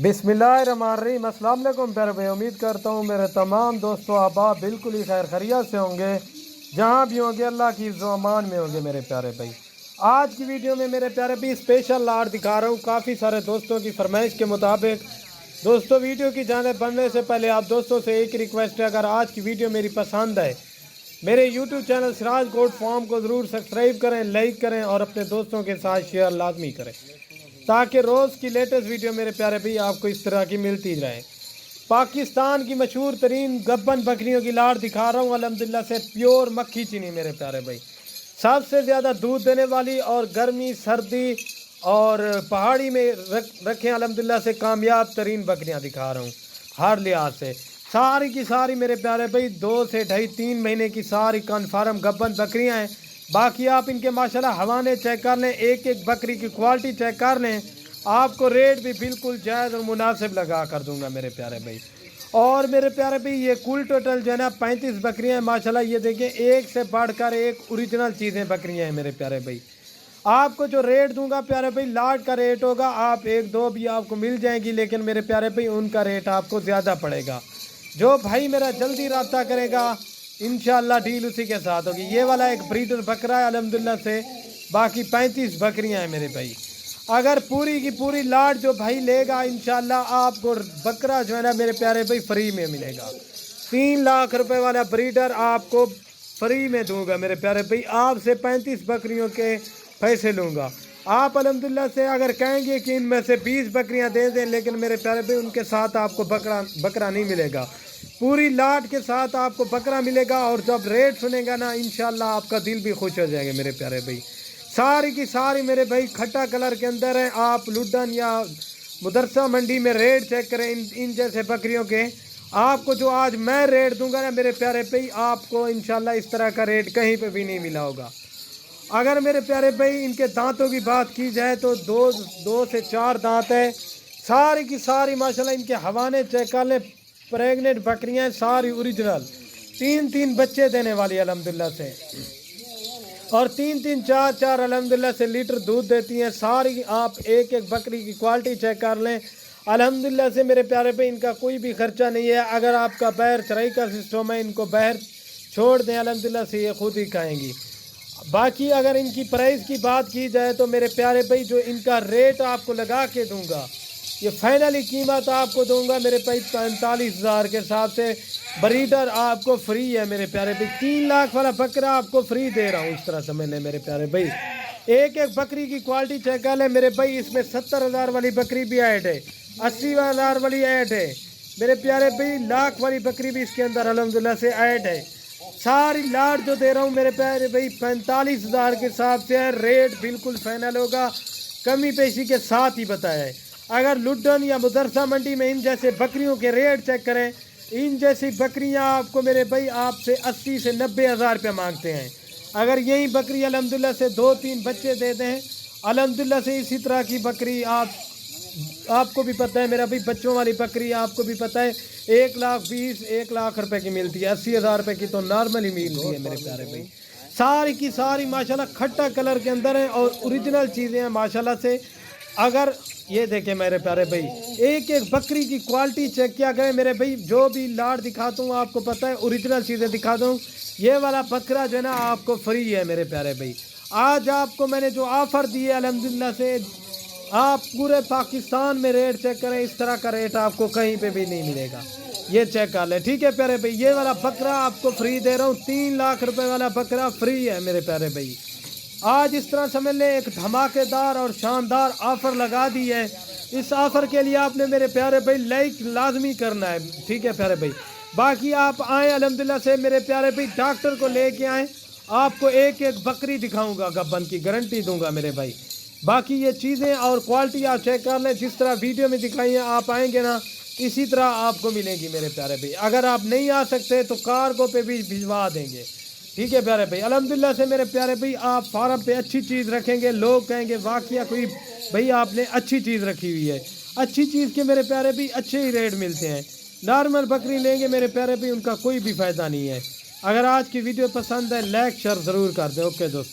बिस्मिल्लाहिर्रहमानिर्रहीम। अस्सलाम वालेकुम प्यारे भाई, उम्मीद करता हूँ मेरे तमाम दोस्तों अहबाब बिल्कुल ही खैर खैरियत से होंगे, जहाँ भी होंगे अल्लाह की इज़्ज़ो अमान में होंगे मेरे प्यारे भाई। आज की वीडियो में मेरे प्यारे भाई स्पेशल लाट दिखा रहा हूँ काफ़ी सारे दोस्तों की फरमाइश के मुताबिक। दोस्तों वीडियो की जानिब बढ़ने से पहले आप दोस्तों से एक रिक्वेस्ट है, अगर आज की वीडियो मेरी पसंद है मेरे YouTube channel Siraj gold farm को ज़रूर सब्सक्राइब करें, लाइक करें और अपने दोस्तों के साथ शेयर लाजमी करें, ताकि रोज़ की लेटेस्ट वीडियो मेरे प्यारे भाई आपको इस तरह की मिलती रहे। पाकिस्तान की मशहूर तरीन गब्बन बकरियों की लाट दिखा रहा हूँ अल्हम्दुलिल्लाह से, प्योर मक्खी चीनी मेरे प्यारे भाई, सबसे ज़्यादा दूध देने वाली और गर्मी सर्दी और पहाड़ी में रखें अल्हम्दुलिल्लाह से कामयाब तरीन बकरियाँ दिखा रहा हूँ हर लिहाज से। सारी की सारी मेरे प्यारे भाई 2 से 2.5-3 महीने की सारी कन्फर्म गब्बन बकरियाँ हैं। बाकी आप इनके माशाल्लाह हवाने चेक कर लें, एक एक बकरी की क्वालिटी चेक कर लें, आपको रेट भी बिल्कुल जायज़ और मुनासिब लगा कर दूंगा मेरे प्यारे भाई। और मेरे प्यारे भाई ये कुल टोटल जो है ना 35 बकरियाँ हैं माशाल्लाह। ये देखें एक से बढ़कर एक ओरिजिनल चीज़ें बकरियाँ हैं मेरे प्यारे भाई। आपको जो रेट दूंगा प्यारे भाई लाट का रेट होगा, आप 1-2 भी आपको मिल जाएंगी, लेकिन मेरे प्यारे भाई उनका रेट आपको ज़्यादा पड़ेगा। जो भाई मेरा जल्दी रब्ता करेगा इंशाअल्लाह डील उसी के साथ होगी। ये वाला एक ब्रीडर बकरा है अल्हम्दुलिल्लाह से, बाकी 35 बकरियां हैं मेरे भाई। अगर पूरी की पूरी लाट जो भाई लेगा इंशाअल्लाह आपको बकरा जो है ना मेरे प्यारे भाई फ्री में मिलेगा। 3 लाख रुपए वाला ब्रीडर आपको फ्री में दूंगा मेरे प्यारे भाई। आपसे 35 बकरियों के पैसे लूँगा। आप अल्हम्दुलिल्लाह से अगर कहेंगे कि इनमें से 20 बकरियां दे दें, लेकिन मेरे प्यारे भाई उनके साथ आपको बकरा नहीं मिलेगा, पूरी लाट के साथ आपको बकरा मिलेगा। और जब रेट सुनेगा ना इंशाल्लाह आपका दिल भी खुश हो जाएगा मेरे प्यारे भाई। सारी की सारी मेरे भाई खट्टा कलर के अंदर है। आप लुड्डन या मदरसा मंडी में रेट चेक करें इन जैसे बकरियों के, आपको जो आज मैं रेट दूंगा ना मेरे प्यारे भाई, आपको इंशाल्लाह इस तरह का रेट कहीं पे भी नहीं मिला होगा। अगर मेरे प्यारे भाई इनके दांतों की बात की जाए तो 2 से 4 दांत है। सारी की सारी माशाल्लाह इनके हवाने चेक कर लें, प्रेग्नेंट बकरियां हैं सारी ओरिजिनल, 3-3 बच्चे देने वाली अल्हम्दुलिल्लाह से, और 3-3 4-4 अल्हम्दुलिल्लाह से लीटर दूध देती हैं सारी। आप एक एक बकरी की क्वालिटी चेक कर लें अल्हम्दुलिल्लाह से मेरे प्यारे पे, इनका कोई भी खर्चा नहीं है। अगर आपका बाहर चराई का सिस्टम है, इनको बाहर छोड़ दें अल्हम्दुलिल्लाह से ये खुद ही खाएंगी। बाकी अगर इनकी प्राइस की बात की जाए तो मेरे प्यारे भाई जो इनका रेट आपको लगा के दूंगा, ये फाइनली कीमत आपको दूंगा मेरे भाई 45,000 के हिसाब से। ब्रीडर आपको फ्री है मेरे प्यारे भाई। 3 लाख वाला बकरा आपको फ्री दे रहा हूँ, इस तरह समझ लें मेरे प्यारे भाई। एक एक बकरी की क्वालिटी चेक कर लें मेरे भाई। इसमें 70,000 वाली बकरी भी ऐड है, 80,000 वाली ऐड है मेरे प्यारे भाई, लाख वाली बकरी भी इसके अंदर अल्हम्दुलिल्लाह से ऐड है। सारी लाट जो दे रहा हूँ मेरे प्यारे भाई 45,000 के हिसाब से है। रेट बिल्कुल फाइनल होगा, कमी पेशी के साथ ही बताया है। अगर लुड्डन या मदरसा मंडी में इन जैसे बकरियों के रेट चेक करें, इन जैसी बकरियां आपको मेरे भाई आपसे 80 से 90,000 रुपये मांगते हैं। अगर यही बकरी अल्हम्दुलिल्लाह से 2-3 बच्चे दे दें अल्हम्दुलिल्लाह से, इसी तरह की बकरी आपको भी पता है मेरा भाई, बच्चों वाली बकरी आपको भी पता है 1,20,000 1 लाख रुपए की मिलती है, 80,000 रुपये की तो नॉर्मली मिलती है मेरे प्यारे भाई। सारी की सारी माशाल्लाह खट्टा कलर के अंदर है और ओरिजिनल चीज़ें हैं माशाल्लाह से। अगर ये देखें मेरे प्यारे भाई, एक एक बकरी की क्वालिटी चेक किया करें मेरे भाई। जो भी लाट दिखाता हूँ आपको पता है ओरिजिनल चीज़ें दिखा दूँ। ये वाला बकरा जो है ना आपको फ्री है मेरे प्यारे भाई। आज आपको मैंने जो ऑफ़र दी है अल्हम्दुलिल्लाह से, आप पूरे पाकिस्तान में रेट चेक करें, इस तरह का रेट आपको कहीं पे भी नहीं मिलेगा। ये चेक कर लें, ठीक है प्यारे भाई। ये वाला बकरा आपको फ्री दे रहा हूँ, 3 लाख रुपए वाला बकरा फ्री है मेरे प्यारे भाई। आज इस तरह समझ लें एक धमाकेदार और शानदार ऑफ़र लगा दी है। इस ऑफ़र के लिए आपने मेरे प्यारे भाई लाइक लाजमी करना है, ठीक है प्यारे भाई। बाकी आप आएँ अल्हम्दुलिल्लाह से मेरे प्यारे भाई, डॉक्टर को लेके आएँ, आपको एक एक बकरी दिखाऊंगा, गब्बन की गारंटी दूंगा मेरे भाई। बाकी ये चीज़ें और क्वालिटी आप चेक कर लें, जिस तरह वीडियो में दिखाई है आप आएंगे ना इसी तरह आपको मिलेगी मेरे प्यारे भाई। अगर आप नहीं आ सकते तो कार्गो पे भी भिजवा देंगे, ठीक है प्यारे भाई। अल्हम्दुलिल्लाह से मेरे प्यारे भाई आप फार्म पे अच्छी चीज़ रखेंगे, लोग कहेंगे वाकया कोई भाई आपने अच्छी चीज़ रखी हुई है। अच्छी चीज़ के मेरे प्यारे भाई अच्छे ही रेट मिलते हैं। नॉर्मल बकरी लेंगे मेरे प्यारे भाई उनका कोई भी फ़ायदा नहीं है। अगर आज की वीडियो पसंद है लाइक शेयर ज़रूर कर दें। ओके दोस्तों।